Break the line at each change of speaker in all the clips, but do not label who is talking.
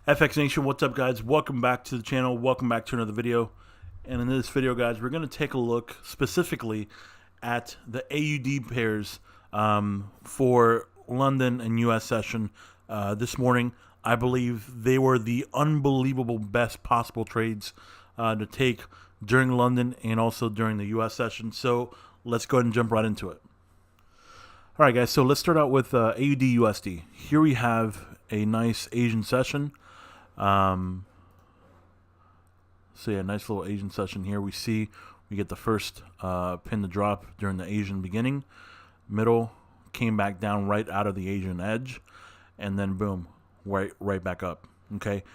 FX Nation, what's up guys? Welcome back to the channel. Welcome back to another video. And in this video guys, we're going to take a look specifically at the AUD pairs for London and US session this morning. I believe they were the unbelievable best possible trades to take during London and also during the US session. So let's go ahead and jump right into it. All right guys, so let's start out with AUD USD. Here we have a nice Asian session. So yeah, nice little Asian session here. We get the first pin to drop during the Asian beginning. Middle came back down right out of the Asian edge, and then boom, right back up. Okay,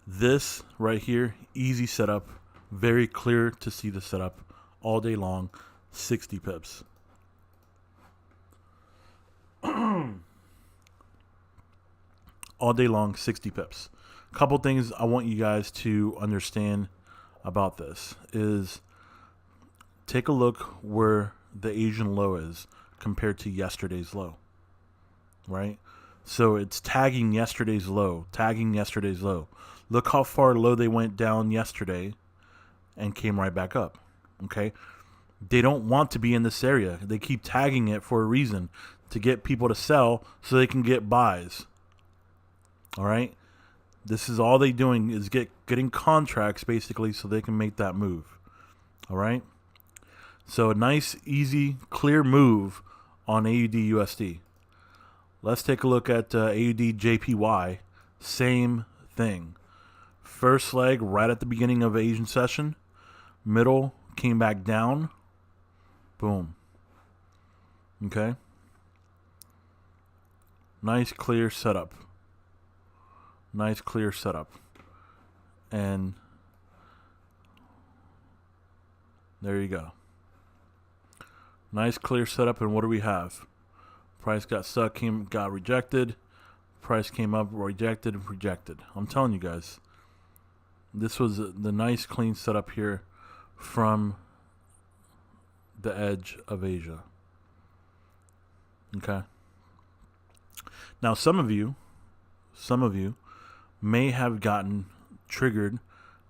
this right here, easy setup, very clear to see the setup all day long. 60 pips. All day long, 60 pips. Couple things I want you guys to understand about this is take a look where the Asian low is compared to yesterday's low, right? So it's tagging yesterday's low, Look how far low they went down yesterday and came right back up, okay? They don't want to be in this area. They keep tagging it for a reason, to get people to sell so they can get buys, all right? This is all they doing is getting contracts basically so they can make that move. All right. So a nice, easy, clear move on AUD USD. Let's take a look at AUD JPY. Same thing. First leg right at the beginning of Asian session. Middle came back down. Boom. Okay. Nice, clear setup. Nice clear setup, and there you go. Nice clear setup, and what do we have? Price got stuck, got rejected. Price came up, rejected. I'm telling you guys, this was the nice clean setup here from the edge of Asia. Okay. Now some of you may have gotten triggered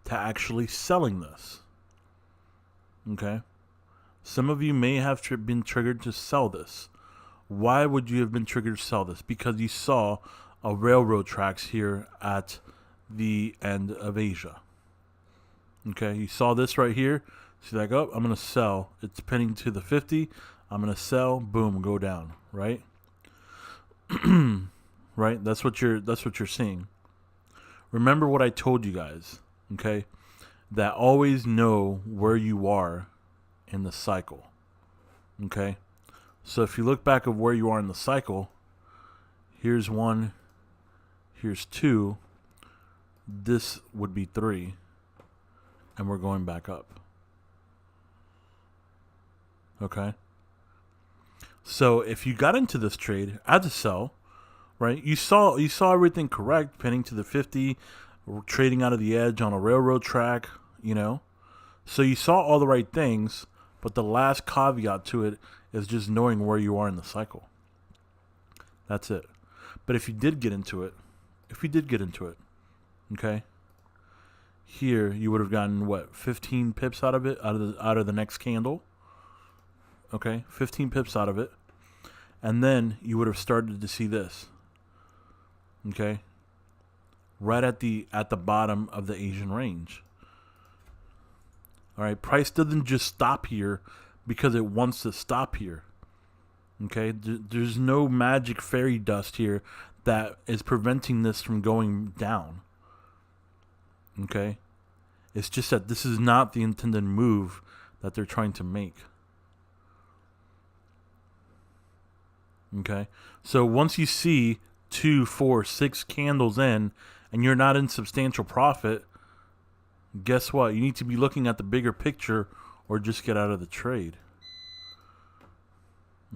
to actually selling this. Okay? Some of you may have been triggered to sell this. Why would you have been triggered to sell this? Because you saw a railroad tracks here at the end of Asia. Okay? You saw this right here. So you're like, oh, I'm going to sell. It's pinning to the 50. I'm going to sell. Boom, go down. Right? Right? That's what you're seeing. Remember what I told you guys, okay? That always know where you are in the cycle, okay? So if you look back of where you are in the cycle, here's 1, here's 2, this would be 3, and we're going back up, okay? So if you got into this trade as a sell, right? You saw everything correct, pinning to the 50, trading out of the edge on a railroad track, you know. So you saw all the right things, but the last caveat to it is just knowing where you are in the cycle. That's it. But if you did get into it, okay, here you would have gotten what, 15 pips out of it, out of the next candle. Okay, 15 pips out of it. And then you would have started to see this. Okay, right at the bottom of the Asian range. All right, price doesn't just stop here because it wants to stop here. Okay, there's no magic fairy dust here that is preventing this from going down. Okay, it's just that this is not the intended move that they're trying to make. Okay, so once you see 2, 4, 6 candles in and you're not in substantial profit, guess what? You need to be looking at the bigger picture or just get out of the trade.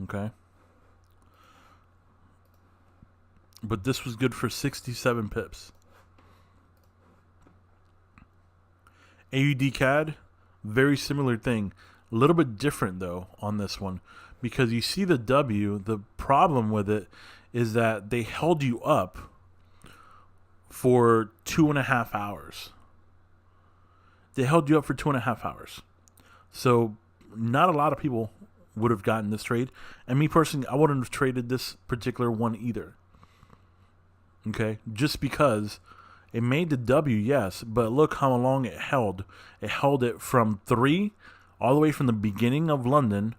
Okay? But this was good for 67 pips. AUD CAD, very similar thing. A little bit different though on this one, because you see the W, the problem with it is that they held you up for 2.5 hours. They held you up for 2.5 hours. So not a lot of people would have gotten this trade. And me personally, I wouldn't have traded this particular one either. Okay? Just because it made the W, yes, but look how long it held. It held it from 3 all the way from the beginning of London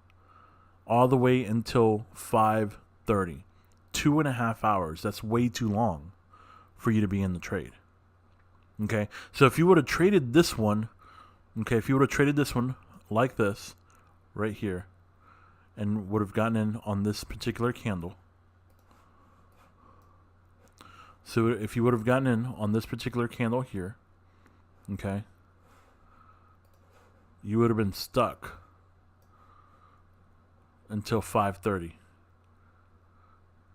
all the way until 5:30. 2.5 hours. That's way too long for you to be in the trade. Okay? So if you would have traded this one, if you would have traded this one like this right here and would have gotten in on this particular candle. So if you would have gotten in on this particular candle here, okay, you would have been stuck until 5:30,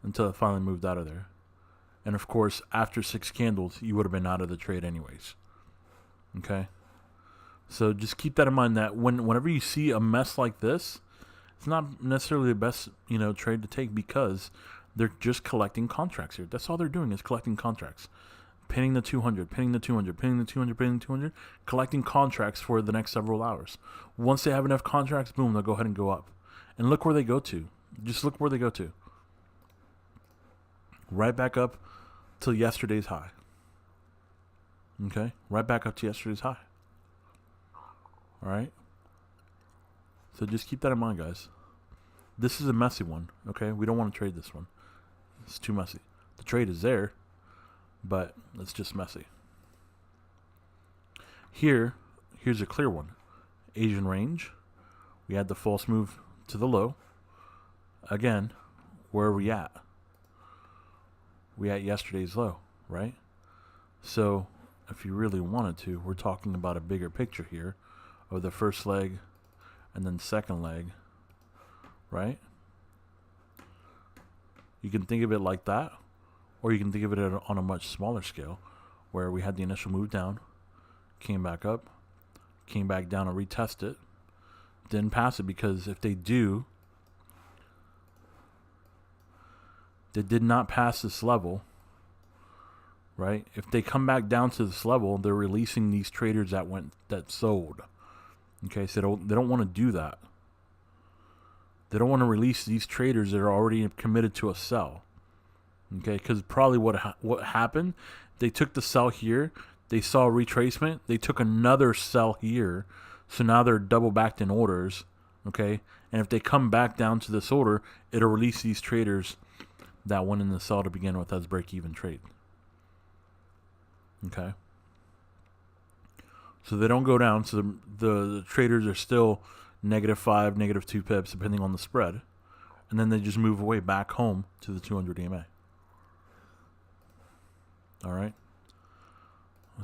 until it finally moved out of there. And of course, after 6 candles, you would have been out of the trade anyways. Okay? So just keep that in mind, that whenever you see a mess like this, it's not necessarily the best, trade to take, because they're just collecting contracts here. That's all they're doing, is collecting contracts. Pinning the 200, pinning the 200, pinning the 200, pinning the 200, collecting contracts for the next several hours. Once they have enough contracts, boom, they'll go ahead and go up. And look where they go to. Just look where they go to. Right back up to yesterday's high. Okay? Right back up to yesterday's high. All right? So just keep that in mind, guys. This is a messy one, okay? We don't want to trade this one. It's too messy. The trade is there, but it's just messy. Here's a clear one. Asian range. We had the false move to the low. Again, where are we at? We at yesterday's low, right? So if you really wanted to, we're talking about a bigger picture here of the first leg and then second leg, right? You can think of it like that, or you can think of it on a much smaller scale, where we had the initial move down, came back up, came back down and retest it, didn't pass it, because if they do, they did not pass this level, right? If they come back down to this level, they're releasing these traders that sold. Okay, so they don't want to do that. They don't want to release these traders that are already committed to a sell. Okay, because probably what happened, they took the sell here, they saw a retracement, they took another sell here, so now they're double backed in orders. Okay, and if they come back down to this order, it'll release these traders that went in the sell to begin with as break-even trade. Okay. So they don't go down. So the traders are still -5, -2 pips, depending on the spread. And then they just move away back home to the 200 EMA. All right.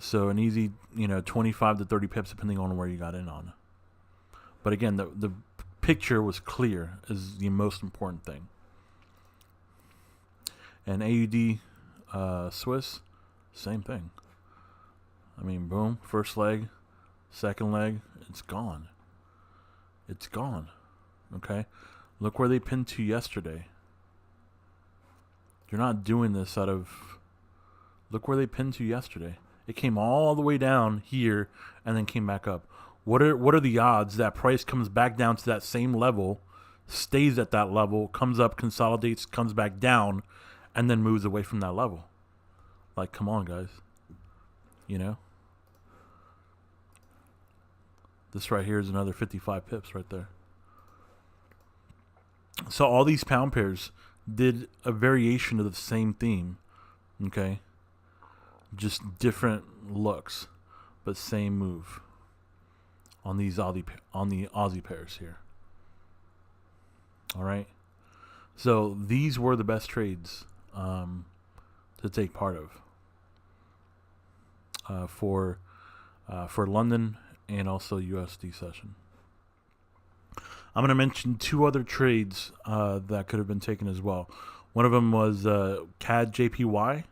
So an easy, 25 to 30 pips, depending on where you got in on. But again, the picture was clear, is the most important thing. And AUD Swiss, same thing. I mean, boom, first leg, second leg, it's gone. It's gone. Okay? Look where they pinned to yesterday. You're not doing this out of... Look where they pinned to yesterday. It came all the way down here and then came back up. What are the odds that price comes back down to that same level, stays at that level, comes up, consolidates, comes back down, and then moves away from that level? Like, come on, guys. This right here is another 55 pips right there. So all these pound pairs did a variation of the same theme. Okay? Just different looks, but same move on the Aussie pairs here. All right? So these were the best trades to take part of for London and also USD session. I'm going to mention 2 other trades that could have been taken as well. One of them was CAD JPY,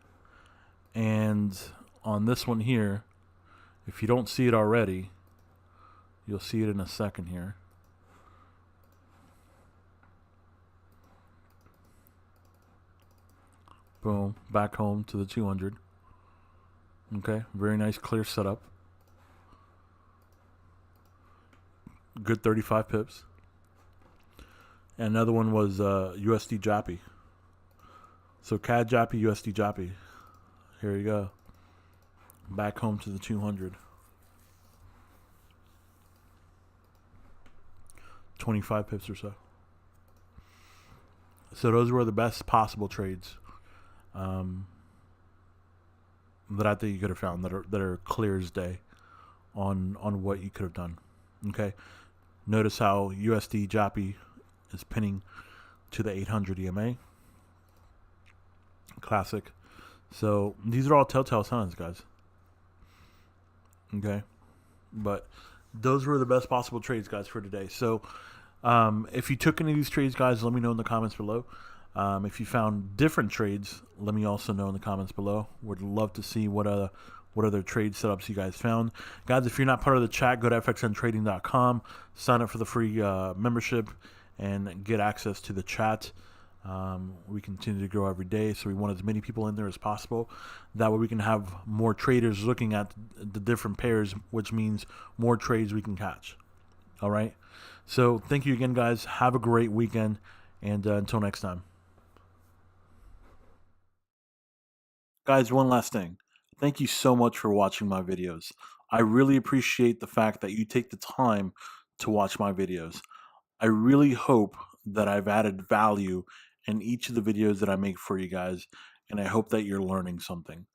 and on this one here, if you don't see it already, you'll see it in a second here. Boom, back home to the 200. Okay, very nice clear setup. Good 35 pips. And another one was USD JPY. So CAD JPY, USD JPY. Here you go. Back home to the 200. 25 pips or so. So those were the best possible trades that I think you could have found that are clear as day on what you could have done. Okay. Notice how USD JPY is pinning to the 800 EMA. Classic. So these are all telltale signs, guys. Okay. But those were the best possible trades, guys, for today. So if you took any of these trades, guys, let me know in the comments below. If you found different trades, let me also know in the comments below. Would love to see what other trade setups you guys found. Guys, if you're not part of the chat, go to fxntrading.com, sign up for the free membership, and get access to the chat. We continue to grow every day, so we want as many people in there as possible. That way we can have more traders looking at the different pairs, which means more trades we can catch. All right? So thank you again, guys. Have a great weekend, and until next time. Guys, one last thing. Thank you so much for watching my videos. I really appreciate the fact that you take the time to watch my videos. I really hope that I've added value in each of the videos that I make for you guys, and I hope that you're learning something.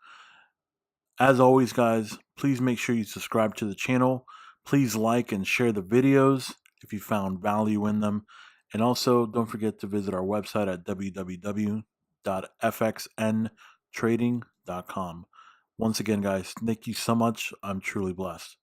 As always, guys, please make sure you subscribe to the channel. Please like and share the videos if you found value in them. And also, don't forget to visit our website at www.fxntradinggroup.com. Once again, guys, thank you so much. I'm truly blessed.